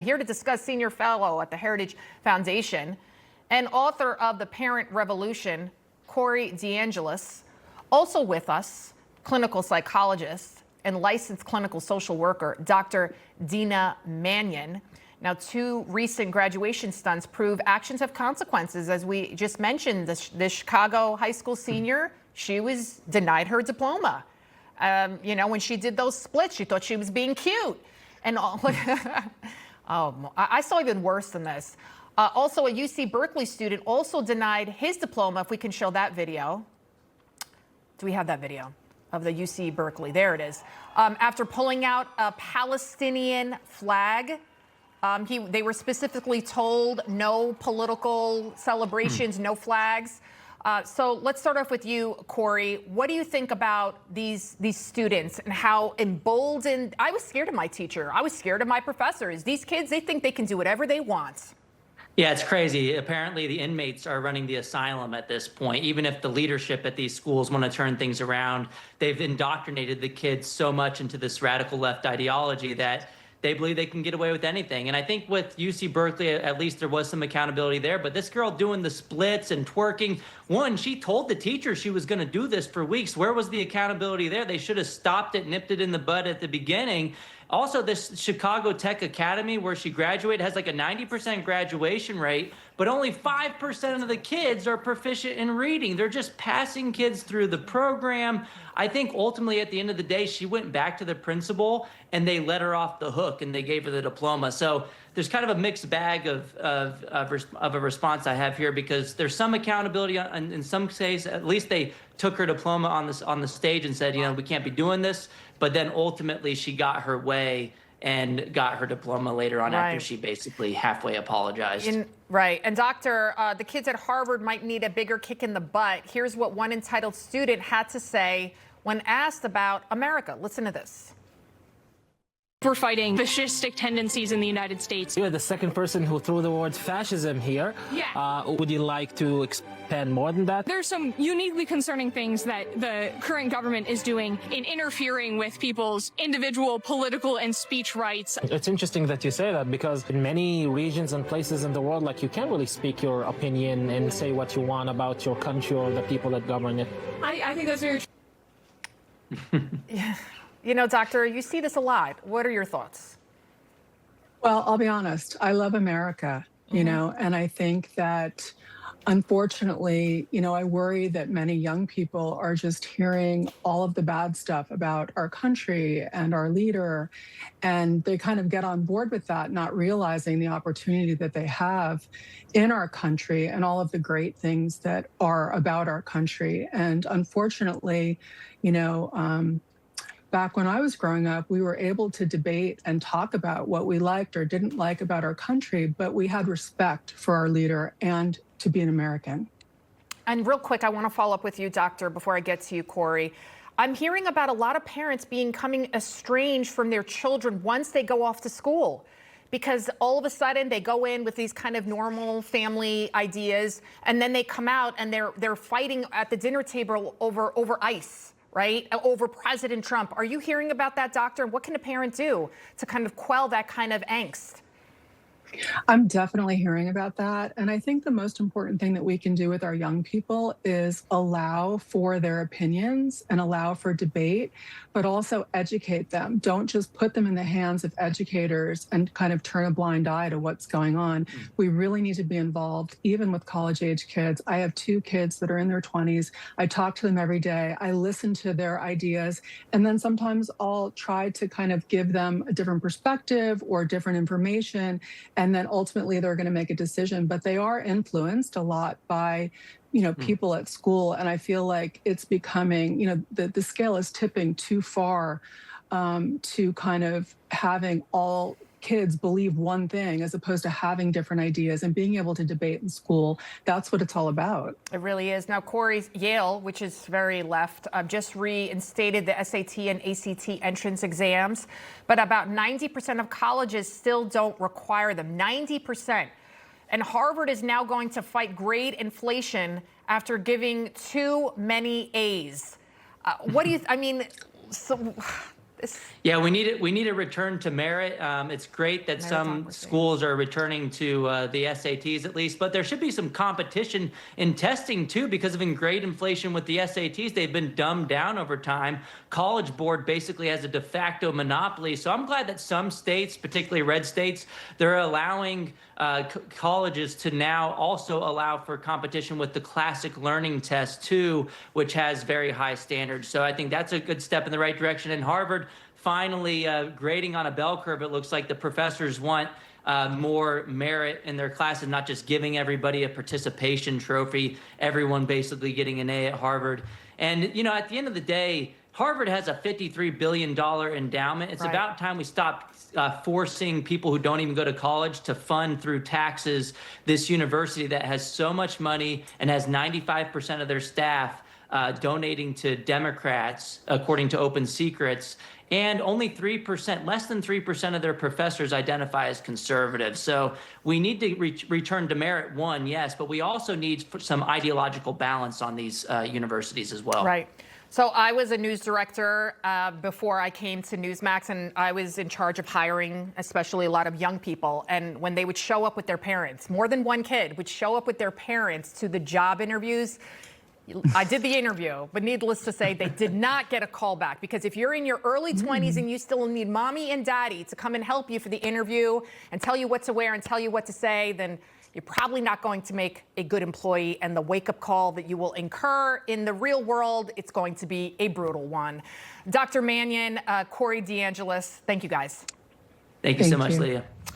Here to discuss, senior fellow at the Heritage Foundation and author of The Parent Revolution, Corey DeAngelis. Also with us, clinical psychologist and licensed clinical social worker, Dr. Dina Mannion. Now, two recent graduation stunts prove actions have consequences. As we just mentioned, the Chicago high school senior, she was denied her diploma. When she did those splits, she thought she was being cute. And all. Oh, I saw even worse than this. Also, a UC Berkeley student also denied his diploma. If we can show that video. Do we have that video of the UC Berkeley? There it is. After pulling out a Palestinian flag, they were specifically told no political celebrations, no flags. So let's start off with you, Corey. What do you think about these students and how emboldened? I was scared of my teacher. I was scared of my professors. These kids, they think they can do whatever they want. Yeah, it's crazy. Apparently, the inmates are running the asylum at this point. Even if the leadership at these schools want to turn things around, they've indoctrinated the kids so much into this radical left ideology that they believe they can get away with anything. And I think with UC Berkeley, at least there was some accountability there. But this girl doing the splits and twerking, one, she told the teacher she was going to do this for weeks. Where was the accountability there? They should have stopped it, nipped it in the bud at the beginning. Also, this Chicago Tech Academy where she graduated has like a 90% graduation rate, but only 5% of the kids are proficient in reading. They're just passing kids through the program. I think ultimately at the end of the day, she went back to the principal and they let her off the hook and they gave her the diploma. So there's kind of a mixed bag of a response I have here, because there's some accountability in some cases. At least they took her diploma on the stage and said, we can't be doing this. But then ultimately she got her way and got her diploma later on, after she basically halfway apologized. Right. And doctor, the kids at Harvard might need a bigger kick in the butt. Here's what one entitled student had to say when asked about America. Listen to this. We're fighting fascistic tendencies in the United States. You're the second person who threw the word fascism here. Yeah. Would you like to expand more than that? There's some uniquely concerning things that the current government is doing in interfering with people's individual political and speech rights. It's interesting that you say that, because in many regions and places in the world, you can't really speak your opinion and say what you want about your country or the people that govern it. I think that's very Yeah. Doctor, you see this a lot. What are your thoughts? Well, I'll be honest. I love America, and I think that, unfortunately, I worry that many young people are just hearing all of the bad stuff about our country and our leader, and they kind of get on board with that, not realizing the opportunity that they have in our country and all of the great things that are about our country. And unfortunately, back when I was growing up, we were able to debate and talk about what we liked or didn't like about our country, but we had respect for our leader and to be an American. And real quick, I want to follow up with you, doctor, before I get to you, Corey. I'm hearing about a lot of parents becoming estranged from their children once they go off to school, because all of a sudden they go in with these kind of normal family ideas, and then they come out and they're fighting at the dinner table over ICE. Right? Over President Trump. Are you hearing about that, doctor? What can a parent do to kind of quell that kind of angst? I'm definitely hearing about that. And I think the most important thing that we can do with our young people is allow for their opinions and allow for debate, but also educate them. Don't just put them in the hands of educators and kind of turn a blind eye to what's going on. We really need to be involved, even with college-age kids. I have two kids that are in their 20s. I talk to them every day. I listen to their ideas. And then sometimes I'll try to kind of give them a different perspective or different information. And then ultimately they're going to make a decision, but they are influenced a lot by, people at school. And I feel like it's becoming, the scale is tipping too far to kind of having all kids believe one thing as opposed to having different ideas and being able to debate in school. That's what it's all about. It really is. Now, Corey's Yale, which is very left, just reinstated the SAT and ACT entrance exams, but about 90% of colleges still don't require them. 90%. And Harvard is now going to fight grade inflation after giving too many A's. What do you, Yeah, we need a return to merit. It's great that some Meritocracy. schools are returning to the SATs at least, but there should be some competition in testing too because of grade inflation with the SATs. They've been dumbed down over time. College Board basically has a de facto monopoly. So I'm glad that some states, particularly red states, they're allowing colleges to now also allow for competition with the classic learning test too, which has very high standards. So I think that's a good step in the right direction. And Harvard finally grading on a bell curve. It looks like the professors want more merit in their classes, not just giving everybody a participation trophy, everyone basically getting an A at Harvard. And, you know, at the end of the day, Harvard has a $53 billion endowment. It's about time we stop forcing people who don't even go to college to fund through taxes this university that has so much money and has 95% of their staff donating to Democrats, according to Open Secrets. And only 3%, less than 3% of their professors identify as conservative. So we need to return to merit, one, yes, but we also need some ideological balance on these universities as well. Right. So I was a news director before I came to Newsmax, and I was in charge of hiring, especially a lot of young people. And when they would show up with their parents, more than one kid would show up with their parents to the job interviews. I did the interview, but needless to say, they did not get a call back, because if you're in your early 20s and you still need mommy and daddy to come and help you for the interview and tell you what to wear and tell you what to say, then you're probably not going to make a good employee. And the wake-up call that you will incur in the real world, it's going to be a brutal one. Dr. Mannion, Corey DeAngelis, thank you guys. Thank you so much, Leah.